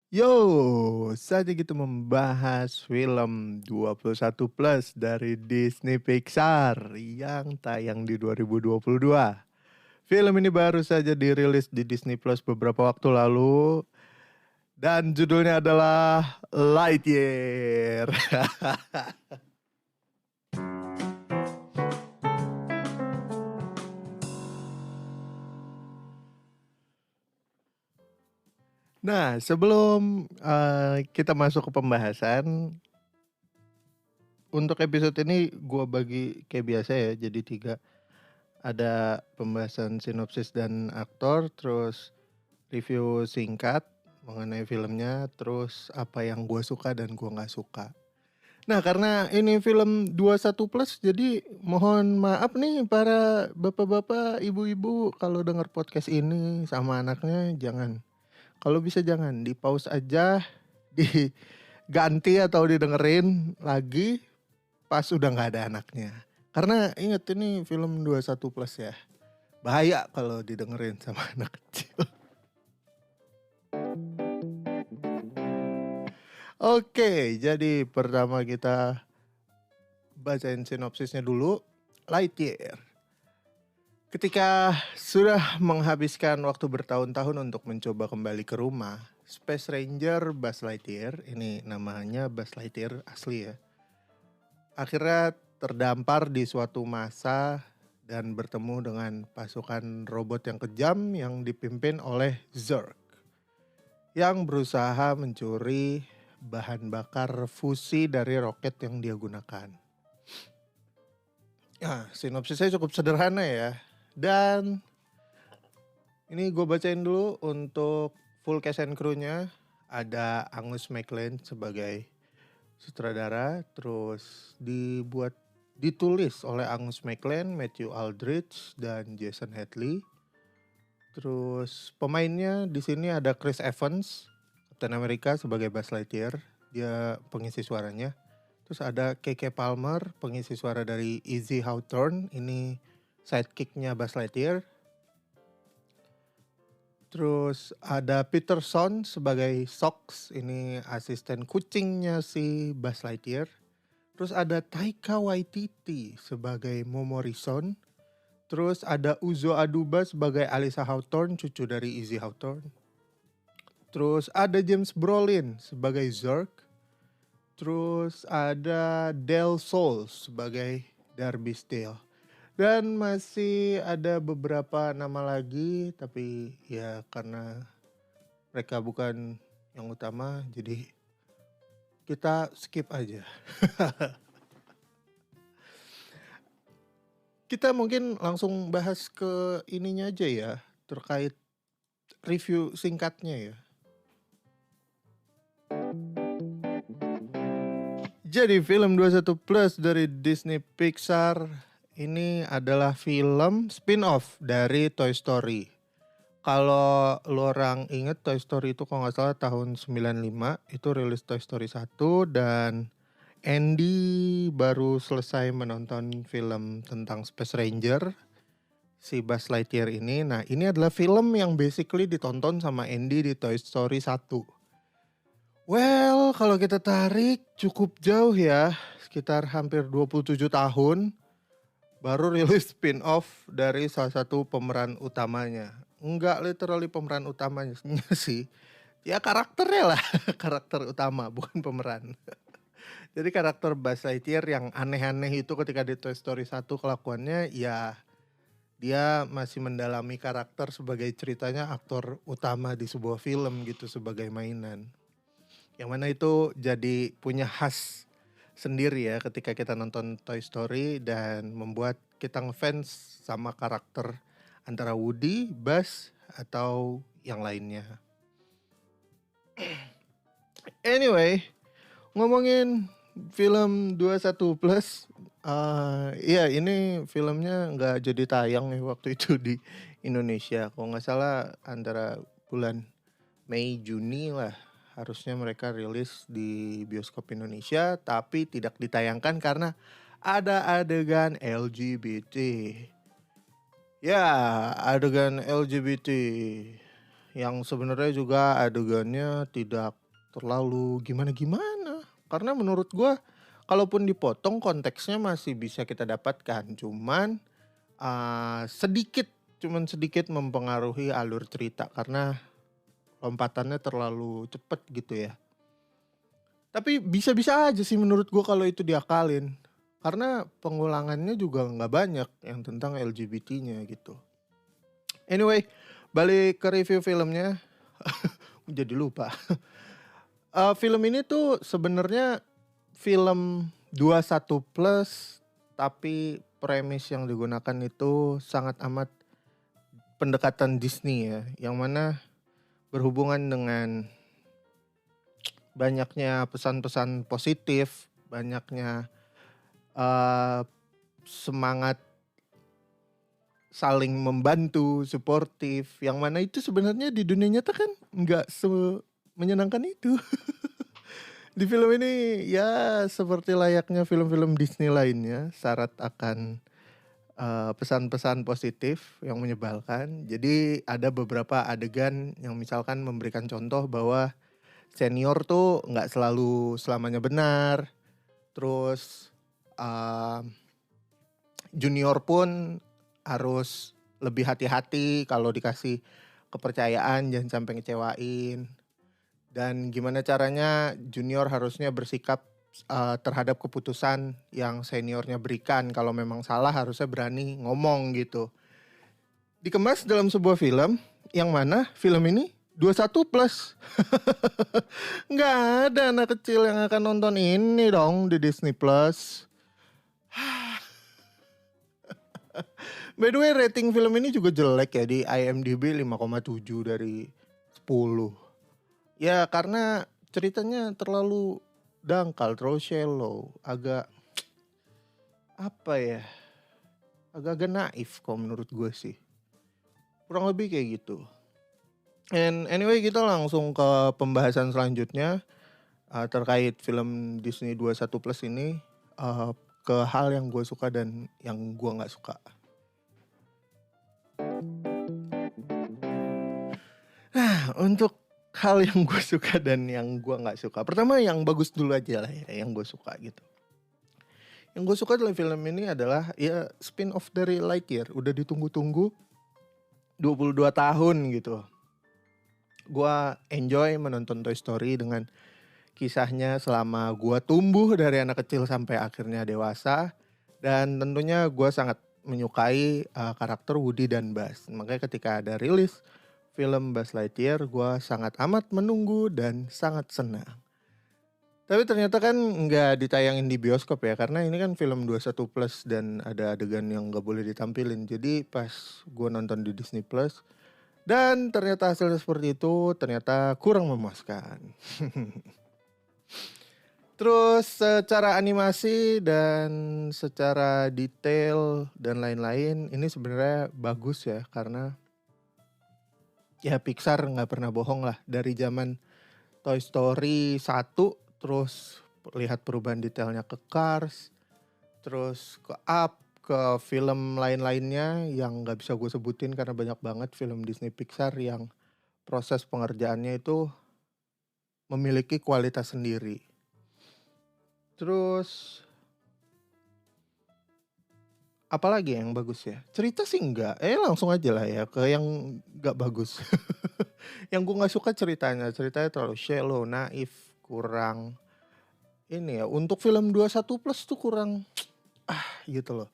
Yo, saatnya kita membahas film 21 Plus dari Disney Pixar yang tayang di 2022. Film ini baru saja dirilis di Disney Plus beberapa waktu lalu dan judulnya adalah Lightyear. Nah, sebelum kita masuk ke pembahasan, untuk episode ini gua bagi kayak biasa ya, jadi 3. Ada pembahasan sinopsis dan aktor, terus review singkat mengenai filmnya, terus apa yang gua suka dan gua nggak suka. Nah, karena ini film 21 plus, jadi mohon maaf nih para bapak-bapak, ibu-ibu kalau dengar podcast ini sama anaknya jangan. Kalau bisa jangan di pause aja, diganti atau didengerin lagi pas udah nggak ada anaknya. Karena inget ini film 21 plus ya. Bahaya kalau didengerin sama anak kecil. Oke, jadi pertama kita bacain sinopsisnya dulu. Lightyear. Ketika sudah menghabiskan waktu bertahun-tahun untuk mencoba kembali ke rumah, Space Ranger Buzz Lightyear, ini namanya Buzz Lightyear asli ya, akhirnya terdampar di suatu masa dan bertemu dengan pasukan robot yang kejam yang dipimpin oleh Zurg, yang berusaha mencuri bahan bakar fusi dari roket yang dia gunakan. Nah, sinopsisnya cukup sederhana ya. Dan ini gue bacain dulu untuk full cast and crew-nya. Ada Angus MacLane sebagai sutradara, terus ditulis oleh Angus MacLane, Matthew Aldrich, dan Jason Hadley. Terus pemainnya di sini ada Chris Evans, Captain America sebagai Buzz Lightyear, dia pengisi suaranya. Terus ada Keke Palmer, pengisi suara dari Izzy Hawthorne, ini sidekicknya Buzz Lightyear. Terus ada Peterson sebagai Sox, ini asisten kucingnya si Buzz Lightyear. Terus ada Taika Waititi sebagai Momorison. Terus ada Uzo Aduba sebagai Alyssa Hawthorne, cucu dari Izzy Hawthorne. Terus ada James Brolin sebagai Zurg. Terus ada Del Sol sebagai Darby Steele. Dan masih ada beberapa nama lagi, tapi ya karena mereka bukan yang utama, jadi kita skip aja. Kita mungkin langsung bahas ke ininya aja ya, terkait review singkatnya ya. Jadi film 21 Plus dari Disney Pixar ini adalah film spin-off dari Toy Story. Kalau lo orang inget Toy Story itu kalau nggak salah tahun 95 itu rilis Toy Story 1 dan Andy baru selesai menonton film tentang Space Ranger si Buzz Lightyear ini. Nah, ini adalah film yang basically ditonton sama Andy di Toy Story 1. Well, kalau kita tarik cukup jauh ya, sekitar hampir 27 tahun baru rilis spin-off dari salah satu pemeran utamanya. Enggak literally pemeran utamanya sih, ya karakternya lah, karakter utama bukan pemeran. Jadi karakter Buzz Lightyear yang aneh-aneh itu ketika di Toy Story 1 kelakuannya ya dia masih mendalami karakter sebagai ceritanya aktor utama di sebuah film gitu sebagai mainan. Yang mana itu jadi punya khas sendiri ya ketika kita nonton Toy Story dan membuat kita ngefans sama karakter antara Woody, Buzz, atau yang lainnya. Anyway, ngomongin film 21 Plus, iya ini filmnya nggak jadi tayang nih waktu itu di Indonesia. Kalau nggak salah antara bulan Mei Juni lah harusnya mereka rilis di bioskop Indonesia, tapi tidak ditayangkan karena ada adegan LGBT. Ya, adegan LGBT. yang sebenarnya juga adegannya tidak terlalu gimana-gimana. Karena menurut gua kalaupun dipotong konteksnya masih bisa kita dapatkan, sedikit cuman sedikit mempengaruhi alur cerita karena lompatannya terlalu cepet gitu ya. Tapi bisa-bisa aja sih menurut gua kalau itu diakalin. Karena pengulangannya juga nggak banyak yang tentang LGBT-nya gitu. Anyway, balik ke review filmnya. Jadi lupa. Film ini tuh sebenarnya film 21 plus, tapi premis yang digunakan itu sangat amat pendekatan Disney ya, yang mana berhubungan dengan banyaknya pesan-pesan positif, banyaknya eh, semangat saling membantu, suportif, yang mana itu sebenarnya di dunia nyata kan nggak menyenangkan itu. Di film ini ya seperti layaknya film-film Disney lainnya, syarat akan pesan-pesan positif yang menyebalkan. Jadi ada beberapa adegan yang misalkan memberikan contoh bahwa senior tuh nggak selalu selamanya benar. Terus uh, junior pun harus lebih hati-hati kalau dikasih kepercayaan, jangan sampai ngecewain. Dan gimana caranya junior harusnya bersikap terhadap keputusan yang seniornya berikan. Kalau memang salah harusnya berani ngomong gitu. Dikemas dalam sebuah film yang mana film ini 21 plus. Nggak ada anak kecil yang akan nonton ini dong di Disney Plus. By the way, rating film ini juga jelek ya di IMDb 5,7 dari 10. Ya karena ceritanya terlalu dangkal, terlalu shallow, agak apa ya? Agak-agak naif kalau menurut gue sih. Kurang lebih kayak gitu. And anyway, kita langsung ke pembahasan selanjutnya terkait film Disney 21 Plus ini, ke hal yang gue suka dan yang gue nggak suka. Nah, untuk hal yang gue suka dan yang gue nggak suka. Pertama yang bagus dulu aja lah ya, yang gue suka gitu. Yang gue suka dalam film ini adalah ya spin-off dari Lightyear. Udah ditunggu-tunggu 22 tahun gitu. Gue enjoy menonton Toy Story dengan kisahnya selama gue tumbuh dari anak kecil sampai akhirnya dewasa. Dan tentunya gue sangat menyukai karakter Woody dan Buzz. Makanya ketika ada rilis film Buzz Lightyear, gue sangat amat menunggu dan sangat senang. Tapi ternyata kan nggak ditayangin di bioskop ya, karena ini kan film 21 plus dan ada adegan yang nggak boleh ditampilin. Jadi pas gue nonton di Disney Plus, dan ternyata hasilnya seperti itu, ternyata kurang memuaskan. Terus secara animasi dan secara detail dan lain-lain, ini sebenarnya bagus ya, karena ya Pixar nggak pernah bohong lah. Dari zaman Toy Story 1, terus lihat perubahan detailnya ke Cars, terus ke Up, ke film lain-lainnya yang nggak bisa gue sebutin karena banyak banget film Disney Pixar yang proses pengerjaannya itu memiliki kualitas sendiri. Terus apalagi yang bagus ya? Cerita sih enggak, langsung aja lah ya ke yang nggak bagus. Yang gue nggak suka ceritanya terlalu shallow, naif, kurang ini ya, untuk film 21 plus tuh kurang gitu loh.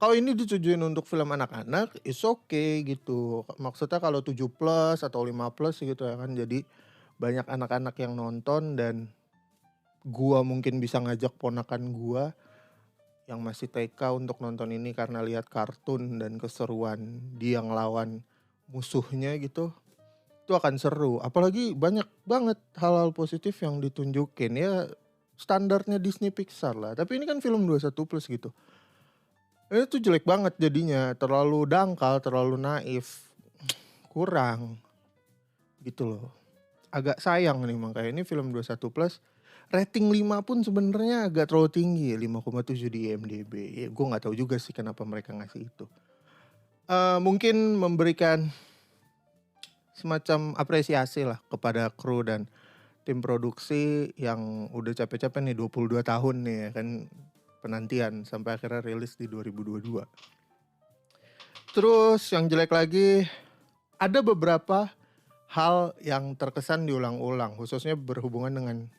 Kalau ini ditujuin untuk film anak-anak, it's okay gitu. Maksudnya kalau 7 plus atau 5 plus gitu ya kan, jadi banyak anak-anak yang nonton dan gua mungkin bisa ngajak ponakan gua yang masih TK untuk nonton ini karena lihat kartun dan keseruan dia ngelawan musuhnya gitu. Itu akan seru. Apalagi banyak banget hal-hal positif yang ditunjukin ya, standarnya Disney Pixar lah. Tapi ini kan film 21 plus gitu. Itu jelek banget jadinya. Terlalu dangkal, terlalu naif. Kurang. Gitu loh. Agak sayang nih makanya ini film 21 plus. Rating 5 pun sebenarnya agak terlalu tinggi. 5,7 di IMDb. Ya, gue gak tahu juga sih kenapa mereka ngasih itu. Mungkin memberikan semacam apresiasi lah kepada kru dan tim produksi yang udah capek-capek nih 22 tahun nih ya kan penantian sampai akhirnya rilis di 2022. Terus yang jelek lagi, ada beberapa hal yang terkesan diulang-ulang, khususnya berhubungan dengan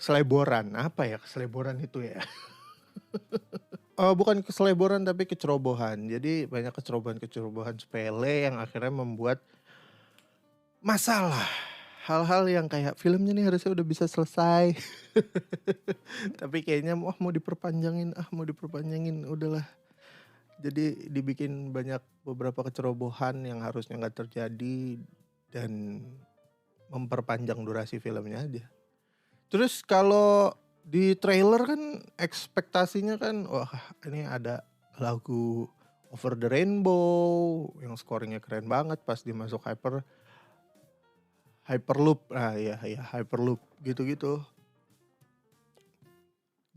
keseleboran. Apa ya keseleboran itu ya? Bukan keseleboran tapi kecerobohan. Jadi banyak kecerobohan sepele yang akhirnya membuat masalah. Hal-hal yang kayak filmnya nih harusnya udah bisa selesai. Tapi kayaknya mau diperpanjangin, udahlah. Jadi dibikin banyak beberapa kecerobohan yang harusnya nggak terjadi dan memperpanjang durasi filmnya aja. Terus kalau di trailer kan ekspektasinya kan wah ini ada lagu Over the Rainbow yang scoringnya keren banget pas dimasuk Hyperloop. Ya Hyperloop gitu-gitu.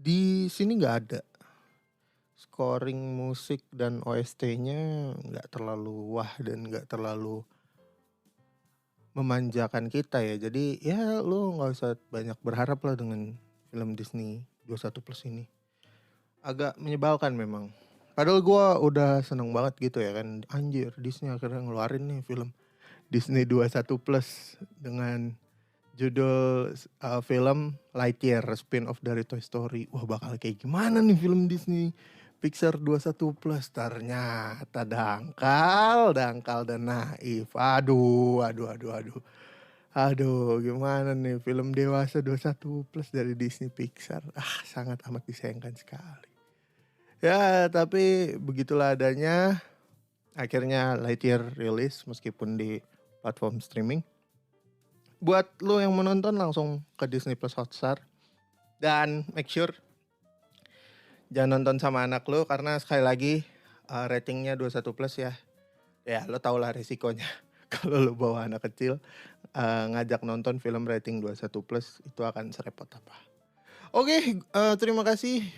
Di sini nggak ada. Scoring musik dan OST-nya nggak terlalu wah dan nggak terlalu memanjakan kita ya. Jadi ya lo nggak usah banyak berharap lah dengan film Disney 21 Plus ini. Agak menyebalkan memang. Padahal gue udah seneng banget gitu ya kan. Anjir Disney akhirnya ngeluarin nih film Disney 21 Plus dengan judul film Lightyear, spin-off dari Toy Story. Wah bakal kayak gimana nih film Disney Pixar 21 Plus. Ternyata dangkal dan naif. Aduh, gimana nih film dewasa 21 Plus dari Disney Pixar. Sangat amat disayangkan sekali. Ya, tapi begitulah adanya. Akhirnya Lightyear rilis meskipun di platform streaming. Buat lo yang menonton langsung ke Disney Plus Hotstar. Dan make sure jangan nonton sama anak lo karena sekali lagi ratingnya 21 Plus ya. Ya, lo tau lah resikonya. Kalau lo bawa anak kecil ngajak nonton film rating 21 Plus itu akan serepot apa. Oke, terima kasih.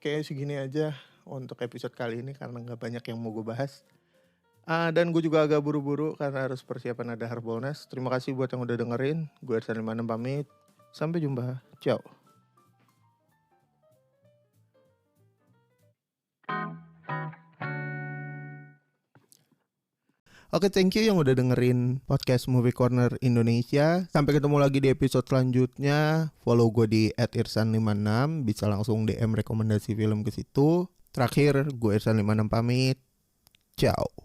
Kayak segini aja untuk episode kali ini karena gak banyak yang mau gue bahas. Dan gue juga agak buru-buru karena harus persiapan ada Harbolnas. Terima kasih buat yang udah dengerin. Gue Ersan 56 pamit. Sampai jumpa. Ciao. Oke, thank you yang udah dengerin podcast Movie Corner Indonesia. Sampai ketemu lagi di episode selanjutnya. Follow gue di @irsan56. Bisa langsung DM rekomendasi film ke situ. Terakhir, gue Irsan 56 pamit. Ciao.